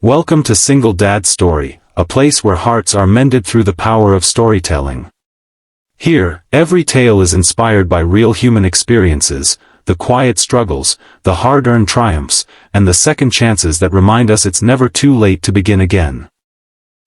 Welcome to Single Dad Story, a place where hearts are mended through the power of storytelling. Here, every tale is inspired by real human experiences, the quiet struggles, the hard-earned triumphs, and the second chances that remind us it's never too late to begin again.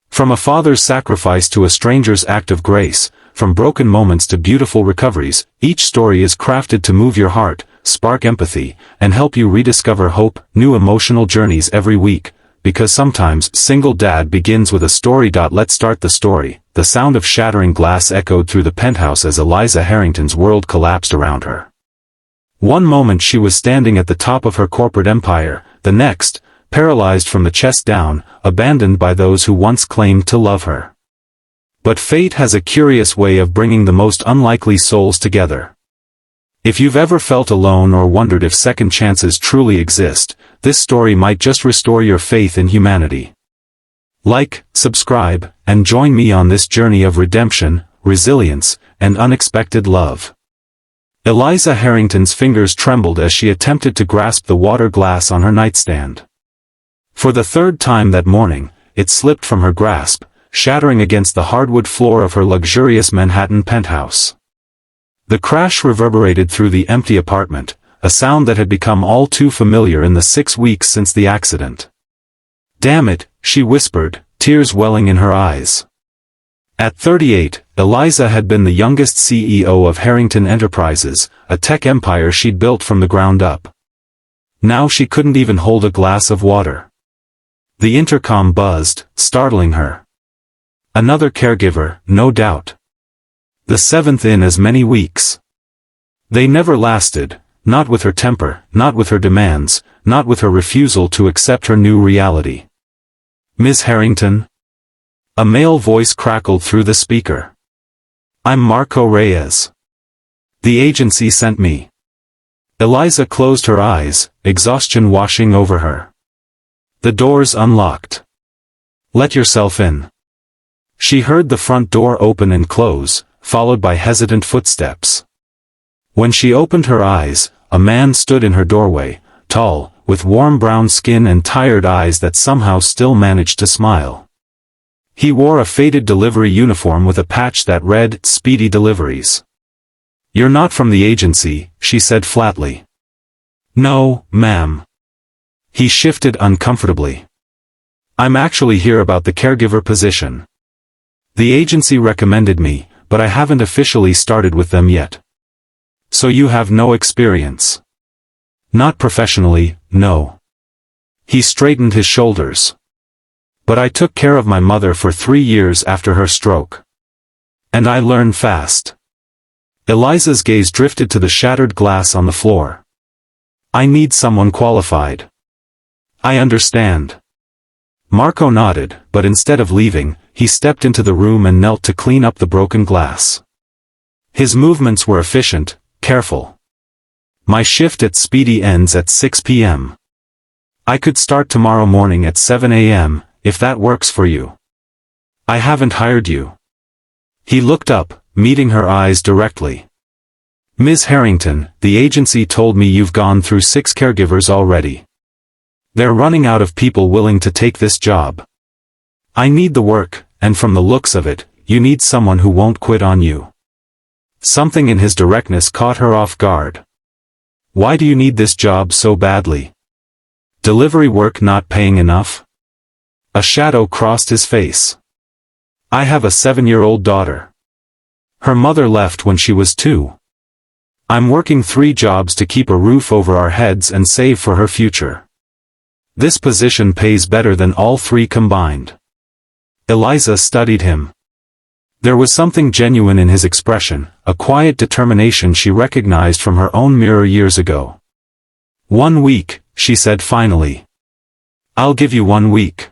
From a father's sacrifice to a stranger's act of grace, from broken moments to beautiful recoveries, each story is crafted to move your heart, spark empathy, and help you rediscover hope. New emotional journeys every week. Because sometimes Single Dad begins with a story. Let's start the story. The sound of shattering glass echoed through the penthouse as Eliza Harrington's world collapsed around her. One moment she was standing at the top of her corporate empire, the next, paralyzed from the chest down, abandoned by those who once claimed to love her. But fate has a curious way of bringing the most unlikely souls together. If you've ever felt alone or wondered if second chances truly exist, this story might just restore your faith in humanity. Like, subscribe, and join me on this journey of redemption, resilience, and unexpected love. Eliza Harrington's fingers trembled as she attempted to grasp the water glass on her nightstand. For the third time that morning, it slipped from her grasp, shattering against the hardwood floor of her luxurious Manhattan penthouse. The crash reverberated through the empty apartment, a sound that had become all too familiar in the 6 weeks since the accident. "Damn it," she whispered, tears welling in her eyes. At 38, Eliza had been the youngest CEO of Harrington Enterprises, a tech empire she'd built from the ground up. Now she couldn't even hold a glass of water. The intercom buzzed, startling her. Another caregiver, no doubt. The seventh in as many weeks. They never lasted, not with her temper, not with her demands, not with her refusal to accept her new reality. "Ms. Harrington?" A male voice crackled through the speaker. "I'm Marco Reyes. The agency sent me." Eliza closed her eyes, exhaustion washing over her. The doors unlocked. "Let yourself in." She heard the front door open and close, followed by hesitant footsteps. When she opened her eyes, a man stood in her doorway, tall, with warm brown skin and tired eyes that somehow still managed to smile. He wore a faded delivery uniform with a patch that read, "Speedy Deliveries." "You're not from the agency," she said flatly. "No, ma'am." He shifted uncomfortably. "I'm actually here about the caregiver position. The agency recommended me, but I haven't officially started with them yet." "So you have no experience?" "Not professionally, no." He straightened his shoulders. "But I took care of my mother for 3 years after her stroke. And I learned fast." Eliza's gaze drifted to the shattered glass on the floor. "I need someone qualified." "I understand." Marco nodded, but instead of leaving, he stepped into the room and knelt to clean up the broken glass. His movements were efficient, careful. "My shift at Speedy ends at 6 p.m. I could start tomorrow morning at 7 a.m., if that works for you." "I haven't hired you." He looked up, meeting her eyes directly. "Ms. Harrington, the agency told me you've gone through 6 caregivers already. They're running out of people willing to take this job. I need the work, and from the looks of it, you need someone who won't quit on you." Something in his directness caught her off guard. "Why do you need this job so badly? Delivery work not paying enough?" A shadow crossed his face. "I have a 7-year-old daughter. Her mother left when she was 2. I'm working 3 jobs to keep a roof over our heads and save for her future. This position pays better than all 3 combined." Eliza studied him. There was something genuine in his expression, a quiet determination she recognized from her own mirror years ago. "1 week," she said finally. "I'll give you 1 week."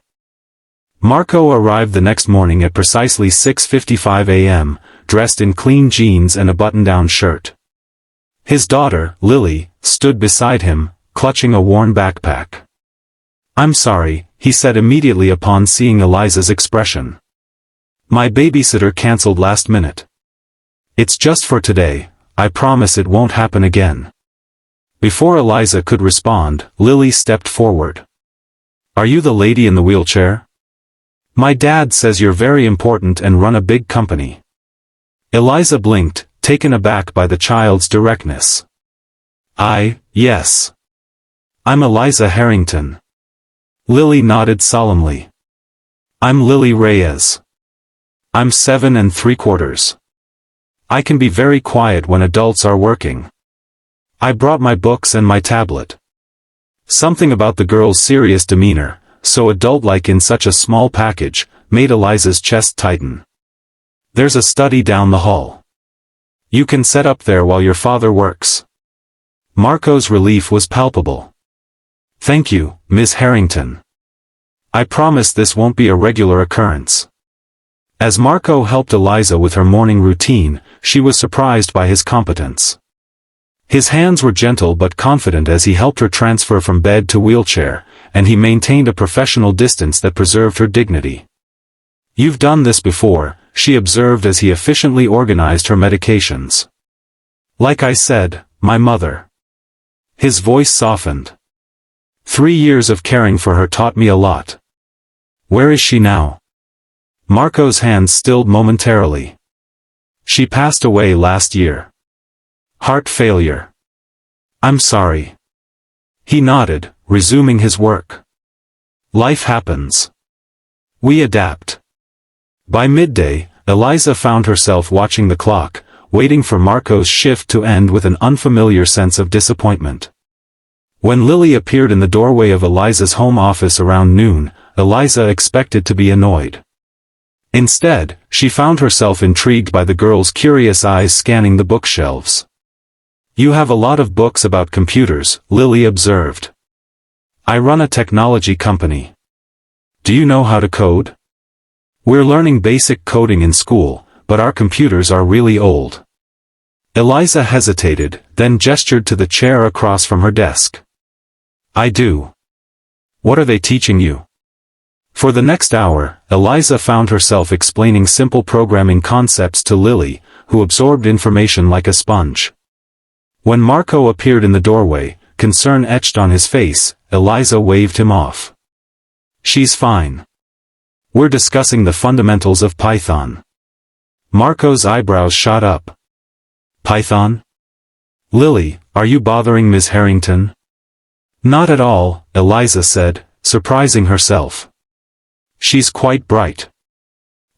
Marco arrived the next morning at precisely 6:55 a.m., dressed in clean jeans and a button-down shirt. His daughter, Lily, stood beside him, clutching a worn backpack. "I'm sorry," he said immediately upon seeing Eliza's expression. "My babysitter canceled last minute. It's just for today, I promise it won't happen again." Before Eliza could respond, Lily stepped forward. Are you the lady in the wheelchair? My dad says you're very important and run a big company. Eliza blinked, taken aback by the child's directness. Yes. I'm Eliza Harrington. Lily nodded solemnly. I'm Lily Reyes. I'm 7 3/4. I can be very quiet when adults are working. I brought my books and my tablet. Something about the girl's serious demeanor, so adult-like in such a small package, made Eliza's chest tighten. There's a study down the hall. You can set up there while your father works. Marco's relief was palpable. Thank you, Miss Harrington. I promise this won't be a regular occurrence. As Marco helped Eliza with her morning routine, she was surprised by his competence. His hands were gentle but confident as he helped her transfer from bed to wheelchair, and he maintained a professional distance that preserved her dignity. You've done this before, she observed as he efficiently organized her medications. Like I said, my mother. His voice softened. 3 years of caring for her taught me a lot. Where is she now? Marco's hands stilled momentarily. She passed away last year. Heart failure. I'm sorry. He nodded, resuming his work. Life happens. We adapt. By midday, Eliza found herself watching the clock, waiting for Marco's shift to end with an unfamiliar sense of disappointment. When Lily appeared in the doorway of Eliza's home office around noon, Eliza expected to be annoyed. Instead, she found herself intrigued by the girl's curious eyes scanning the bookshelves. You have a lot of books about computers, Lily observed. I run a technology company. Do you know how to code? We're learning basic coding in school, but our computers are really old. Eliza hesitated, then gestured to the chair across from her desk. I do. What are they teaching you? For the next hour, Eliza found herself explaining simple programming concepts to Lily, who absorbed information like a sponge. When Marco appeared in the doorway, concern etched on his face, Eliza waved him off. She's fine. We're discussing the fundamentals of Python. Marco's eyebrows shot up. Python? Lily, are you bothering Ms. Harrington? Not at all, Eliza said, surprising herself. She's quite bright.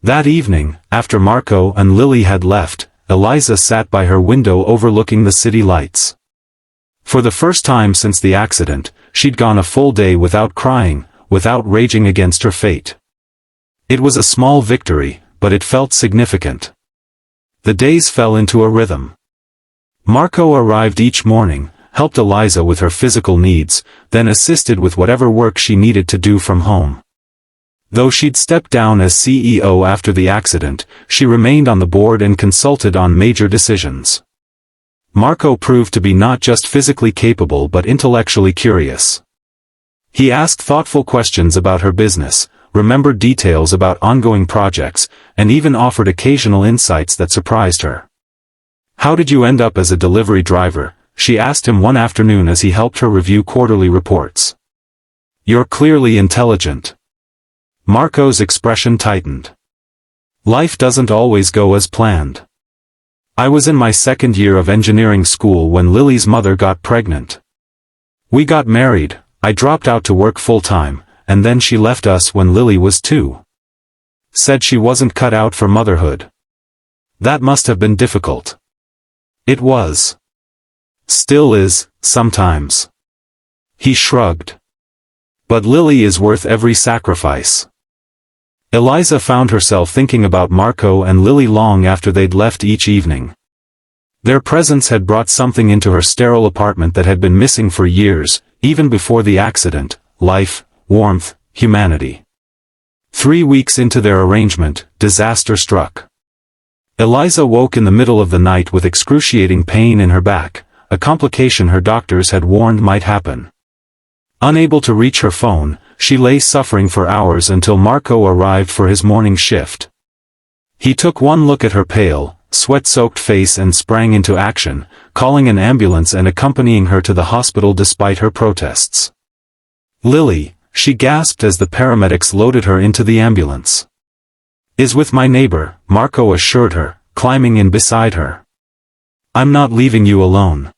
That evening, after Marco and Lily had left, Eliza sat by her window overlooking the city lights. For the first time since the accident, she'd gone a full day without crying, without raging against her fate. It was a small victory, but it felt significant. The days fell into a rhythm. Marco arrived each morning, helped Eliza with her physical needs, then assisted with whatever work she needed to do from home. Though she'd stepped down as CEO after the accident, she remained on the board and consulted on major decisions. Marco proved to be not just physically capable but intellectually curious. He asked thoughtful questions about her business, remembered details about ongoing projects, and even offered occasional insights that surprised her. How did you end up as a delivery driver? She asked him one afternoon as he helped her review quarterly reports. You're clearly intelligent. Marco's expression tightened. Life doesn't always go as planned. I was in my second year of engineering school when Lily's mother got pregnant. We got married, I dropped out to work full-time, and then she left us when Lily was 2. Said she wasn't cut out for motherhood. That must have been difficult. It was. Still is, sometimes. He shrugged. But Lily is worth every sacrifice. Eliza found herself thinking about Marco and Lily long after they'd left each evening. Their presence had brought something into her sterile apartment that had been missing for years, even before the accident: life, warmth, humanity. 3 weeks into their arrangement, disaster struck. Eliza woke in the middle of the night with excruciating pain in her back, a complication her doctors had warned might happen. Unable to reach her phone, she lay suffering for hours until Marco arrived for his morning shift. He took one look at her pale, sweat-soaked face and sprang into action, calling an ambulance and accompanying her to the hospital despite her protests. Lily, she gasped as the paramedics loaded her into the ambulance. "Is with my neighbor," Marco assured her, climbing in beside her. "I'm not leaving you alone."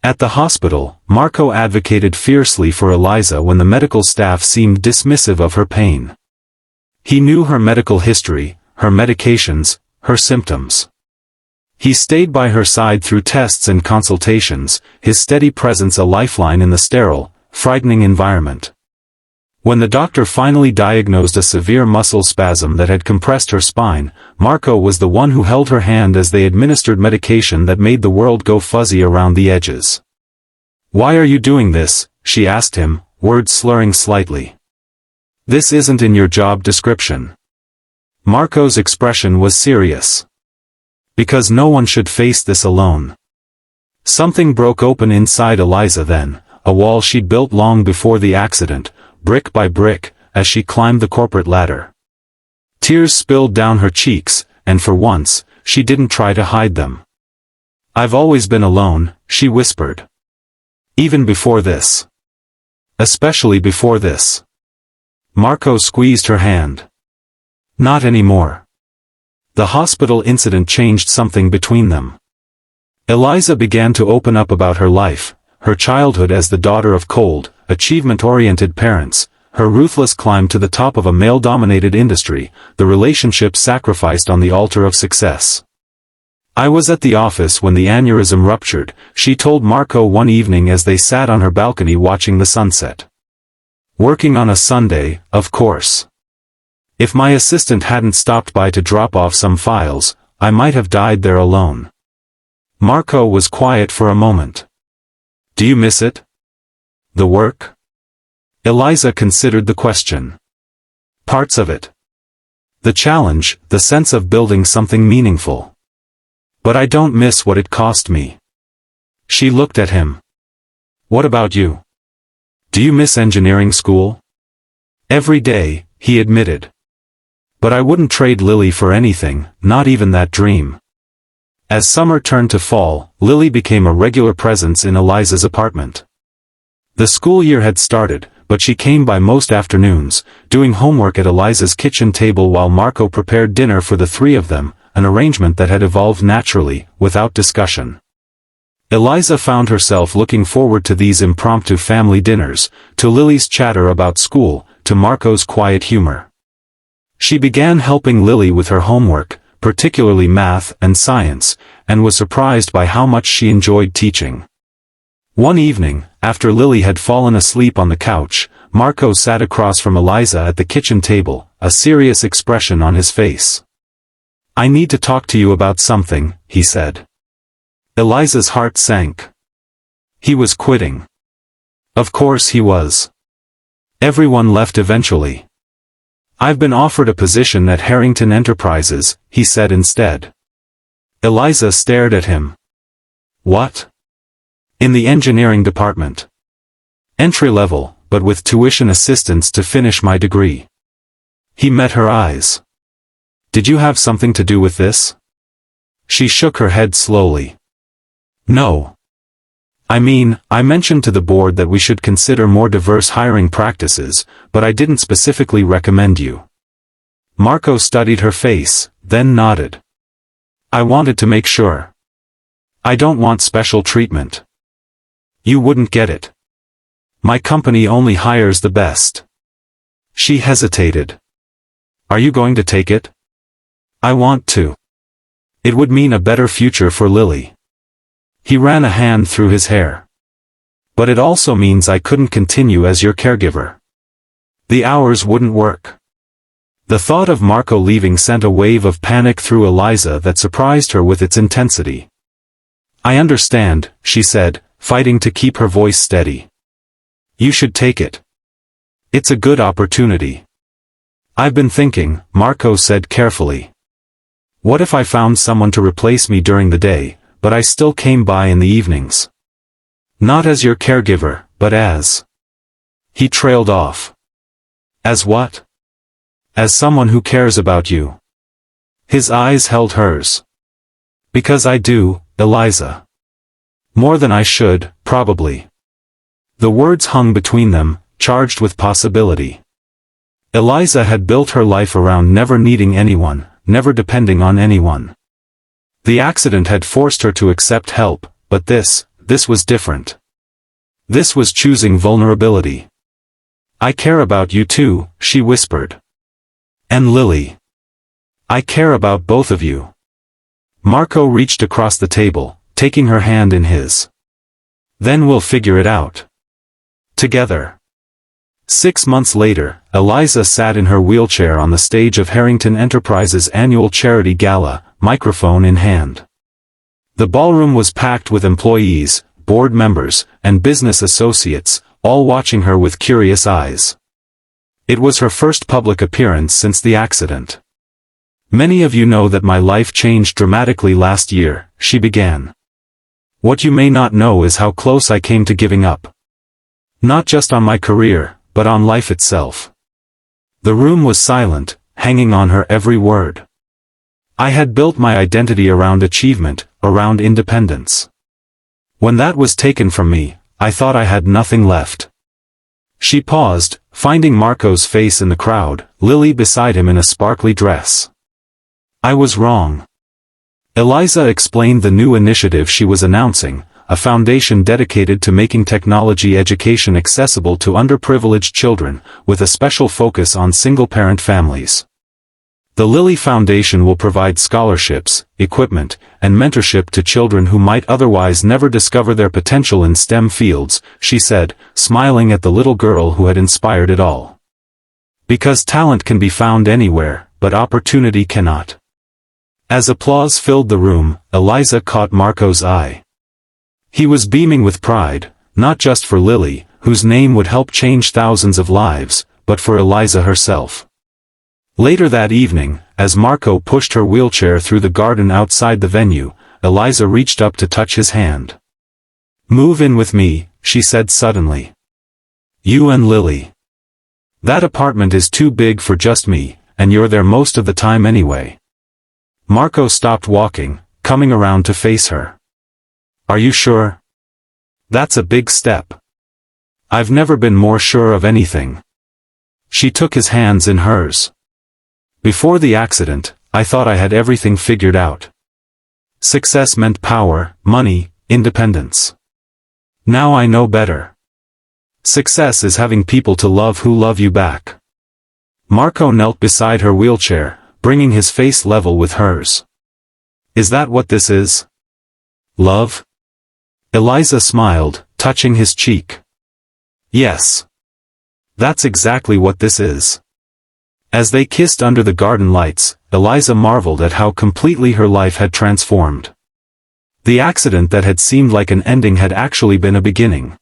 At the hospital, Marco advocated fiercely for Eliza when the medical staff seemed dismissive of her pain. He knew her medical history, her medications, her symptoms. He stayed by her side through tests and consultations, his steady presence a lifeline in the sterile, frightening environment. When the doctor finally diagnosed a severe muscle spasm that had compressed her spine, Marco was the one who held her hand as they administered medication that made the world go fuzzy around the edges. "Why are you doing this?" she asked him, words slurring slightly. "This isn't in your job description." Marco's expression was serious. "Because no one should face this alone." Something broke open inside Eliza then, a wall she'd built long before the accident, brick by brick, as she climbed the corporate ladder. Tears spilled down her cheeks, and for once, she didn't try to hide them. "I've always been alone," she whispered. "Even before this. Especially before this." Marco squeezed her hand. "Not anymore." The hospital incident changed something between them. Eliza began to open up about her life, her childhood as the daughter of cold, achievement-oriented parents, her ruthless climb to the top of a male-dominated industry, the relationship sacrificed on the altar of success. "I was at the office when the aneurysm ruptured," she told Marco one evening as they sat on her balcony watching the sunset. "Working on a Sunday, of course. If my assistant hadn't stopped by to drop off some files, I might have died there alone." Marco was quiet for a moment. "Do you miss it? The work?" Eliza considered the question. "Parts of it. The challenge, the sense of building something meaningful. But I don't miss what it cost me." She looked at him. "What about you? Do you miss engineering school?" "Every day," he admitted. "But I wouldn't trade Lily for anything, not even that dream." As summer turned to fall, Lily became a regular presence in Eliza's apartment. The school year had started, but she came by most afternoons, doing homework at Eliza's kitchen table while Marco prepared dinner for the three of them, an arrangement that had evolved naturally, without discussion. Eliza found herself looking forward to these impromptu family dinners, to Lily's chatter about school, to Marco's quiet humor. She began helping Lily with her homework, particularly math and science, and was surprised by how much she enjoyed teaching. One evening, after Lily had fallen asleep on the couch, Marco sat across from Eliza at the kitchen table, a serious expression on his face. "I need to talk to you about something," he said. Eliza's heart sank. He was quitting. Of course he was. Everyone left eventually. "I've been offered a position at Harrington Enterprises," he said instead. Eliza stared at him. "What?" "In the engineering department. Entry level, but with tuition assistance to finish my degree." He met her eyes. "Did you have something to do with this?" She shook her head slowly. "No. I mean, I mentioned to the board that we should consider more diverse hiring practices, but I didn't specifically recommend you." Marco studied her face, then nodded. "I wanted to make sure. I don't want special treatment." "You wouldn't get it. My company only hires the best." She hesitated. "Are you going to take it?" "I want to. It would mean a better future for Lily." He ran a hand through his hair. "But it also means I couldn't continue as your caregiver. The hours wouldn't work." The thought of Marco leaving sent a wave of panic through Eliza that surprised her with its intensity. "I understand," she said, fighting to keep her voice steady. "You should take it. It's a good opportunity." "I've been thinking," Marco said carefully. "What if I found someone to replace me during the day, but I still came by in the evenings? Not as your caregiver, but as..." He trailed off. "As what?" "As someone who cares about you." His eyes held hers. "Because I do, Eliza. More than I should, probably." The words hung between them, charged with possibility. Eliza had built her life around never needing anyone, never depending on anyone. The accident had forced her to accept help, but this was different. This was choosing vulnerability. "I care about you too," she whispered. "And Lily. I care about both of you." Marco reached across the table, taking her hand in his. "Then we'll figure it out. Together." 6 months later, Eliza sat in her wheelchair on the stage of Harrington Enterprises' annual charity gala, microphone in hand. The ballroom was packed with employees, board members, and business associates, all watching her with curious eyes. It was her first public appearance since the accident. "Many of you know that my life changed dramatically last year," she began. "What you may not know is how close I came to giving up. Not just on my career, but on life itself." The room was silent, hanging on her every word. "I had built my identity around achievement, around independence. When that was taken from me, I thought I had nothing left." She paused, finding Marco's face in the crowd, Lily beside him in a sparkly dress. "I was wrong." Eliza explained the new initiative she was announcing, a foundation dedicated to making technology education accessible to underprivileged children, with a special focus on single-parent families. The Lily Foundation will provide scholarships, equipment, and mentorship to children who might otherwise never discover their potential in STEM fields, she said, smiling at the little girl who had inspired it all. "Because talent can be found anywhere, but opportunity cannot." As applause filled the room, Eliza caught Marco's eye. He was beaming with pride, not just for Lily, whose name would help change thousands of lives, but for Eliza herself. Later that evening, as Marco pushed her wheelchair through the garden outside the venue, Eliza reached up to touch his hand. "Move in with me," she said suddenly. "You and Lily. That apartment is too big for just me, and you're there most of the time anyway." Marco stopped walking, coming around to face her. "Are you sure? That's a big step." "I've never been more sure of anything." She took his hands in hers. "Before the accident, I thought I had everything figured out. Success meant power, money, independence. Now I know better. Success is having people to love who love you back." Marco knelt beside her wheelchair, bringing his face level with hers. "Is that what this is? Love?" Eliza smiled, touching his cheek. "Yes. That's exactly what this is." As they kissed under the garden lights, Eliza marveled at how completely her life had transformed. The accident that had seemed like an ending had actually been a beginning.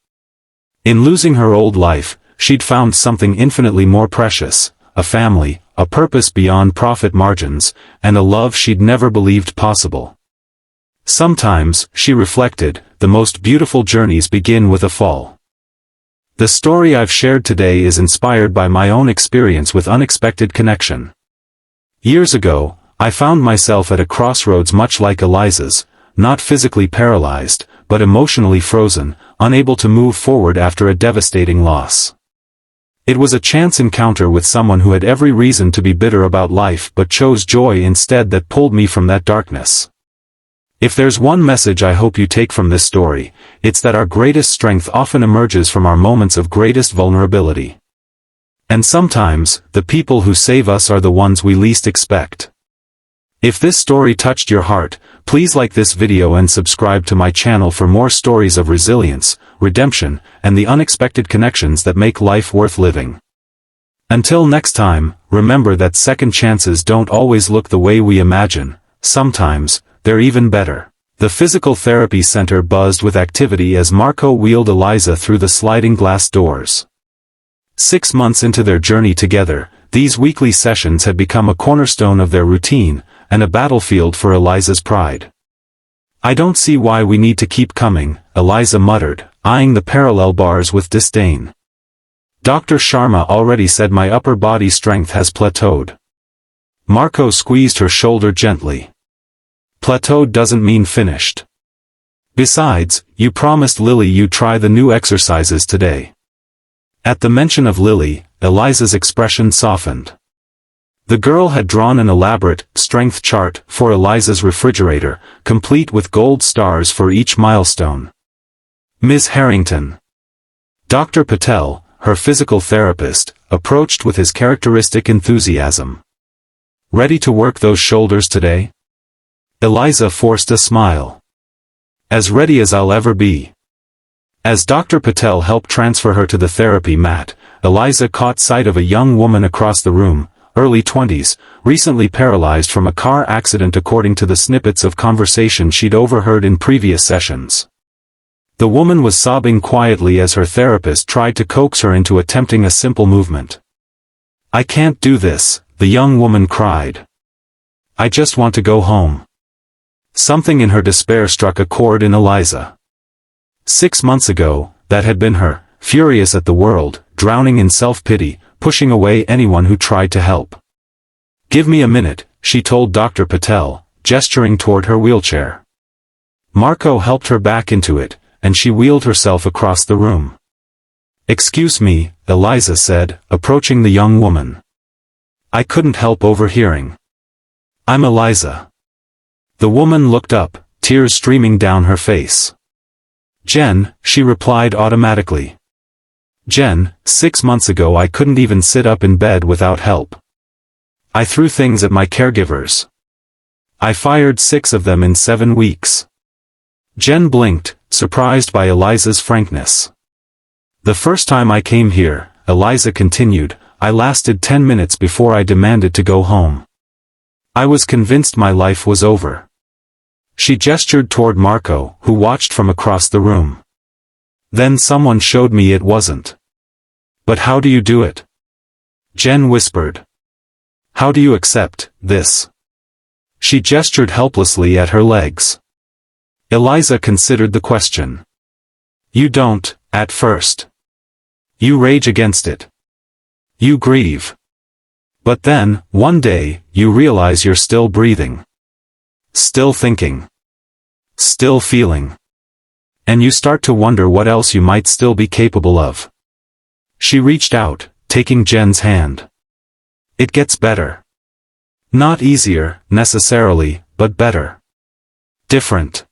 In losing her old life, she'd found something infinitely more precious, a family, a purpose beyond profit margins, and a love she'd never believed possible. Sometimes, she reflected, the most beautiful journeys begin with a fall. The story I've shared today is inspired by my own experience with unexpected connection. Years ago, I found myself at a crossroads much like Eliza's, not physically paralyzed, but emotionally frozen, unable to move forward after a devastating loss. It was a chance encounter with someone who had every reason to be bitter about life but chose joy instead that pulled me from that darkness. If there's one message I hope you take from this story, it's that our greatest strength often emerges from our moments of greatest vulnerability. And sometimes, the people who save us are the ones we least expect. If this story touched your heart, please like this video and subscribe to my channel for more stories of resilience, redemption, and the unexpected connections that make life worth living. Until next time, remember that second chances don't always look the way we imagine. Sometimes, they're even better. The physical therapy center buzzed with activity as Marco wheeled Eliza through the sliding glass doors. 6 months into their journey together, these weekly sessions had become a cornerstone of their routine, and a battlefield for Eliza's pride. "I don't see why we need to keep coming," Eliza muttered, eyeing the parallel bars with disdain. "Dr. Sharma already said my upper body strength has plateaued." Marco squeezed her shoulder gently. "Plateaued doesn't mean finished. Besides, you promised Lily you'd try the new exercises today." At the mention of Lily, Eliza's expression softened. The girl had drawn an elaborate strength chart for Eliza's refrigerator, complete with gold stars for each milestone. Miss Harrington. Dr. Patel, her physical therapist, approached with his characteristic enthusiasm. Ready to work those shoulders today? Eliza forced a smile. As ready as I'll ever be. As Dr. Patel helped transfer her to the therapy mat, Eliza caught sight of a young woman across the room, early 20s, recently paralyzed from a car accident according to the snippets of conversation she'd overheard in previous sessions. The woman was sobbing quietly as her therapist tried to coax her into attempting a simple movement. "I can't do this," the young woman cried. "I just want to go home." Something in her despair struck a chord in Eliza. 6 months ago, that had been her, furious at the world, drowning in self-pity, pushing away anyone who tried to help. "Give me a minute," she told Dr. Patel, gesturing toward her wheelchair. Marco helped her back into it, and she wheeled herself across the room. "Excuse me," Eliza said, approaching the young woman. "I couldn't help overhearing. I'm Eliza." The woman looked up, tears streaming down her face. "Jen," she replied automatically. "Jen, 6 months ago I couldn't even sit up in bed without help. I threw things at my caregivers. I fired 6 of them in 7 weeks." Jen blinked, surprised by Eliza's frankness. "The first time I came here," Eliza continued, "I lasted 10 minutes before I demanded to go home. I was convinced my life was over." She gestured toward Marco, who watched from across the room. "Then someone showed me it wasn't." "But how do you do it?" Jen whispered. "How do you accept this?" She gestured helplessly at her legs. Eliza considered the question. "You don't, at first. You rage against it. You grieve. But then, one day, you realize you're still breathing. Still thinking. Still feeling. And you start to wonder what else you might still be capable of." She reached out, taking Jen's hand. "It gets better. Not easier, necessarily, but better. Different."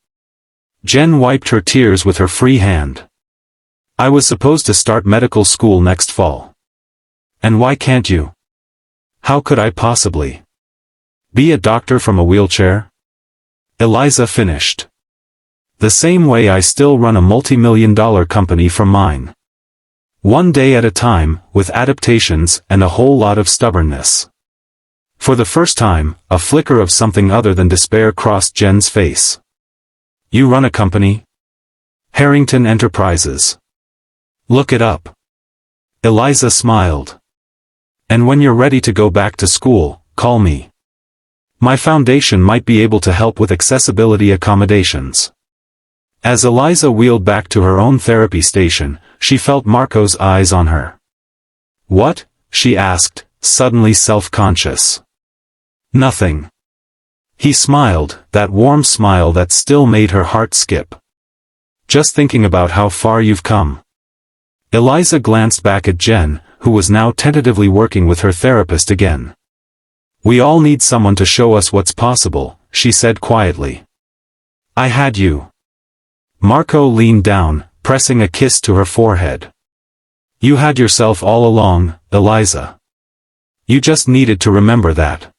Jen wiped her tears with her free hand. "I was supposed to start medical school next fall. And why can't you? How could I possibly be a doctor from a wheelchair?" Eliza finished. "The same way I still run a multi-million-dollar company from mine. One day at a time, with adaptations and a whole lot of stubbornness." For the first time, a flicker of something other than despair crossed Jen's face. "You run a company?" "Harrington Enterprises. Look it up." Eliza smiled. "And when you're ready to go back to school, call me. My foundation might be able to help with accessibility accommodations." As Eliza wheeled back to her own therapy station, she felt Marco's eyes on her. "What?" she asked, suddenly self-conscious. "Nothing." He smiled, that warm smile that still made her heart skip. "Just thinking about how far you've come." Eliza glanced back at Jen, who was now tentatively working with her therapist again. "We all need someone to show us what's possible," she said quietly. "I had you." Marco leaned down, pressing a kiss to her forehead. "You had yourself all along, Eliza. You just needed to remember that."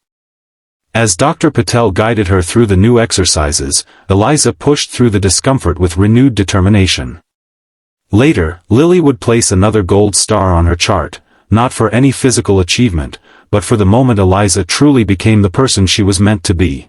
As Dr. Patel guided her through the new exercises, Eliza pushed through the discomfort with renewed determination. Later, Lily would place another gold star on her chart, not for any physical achievement, but for the moment Eliza truly became the person she was meant to be.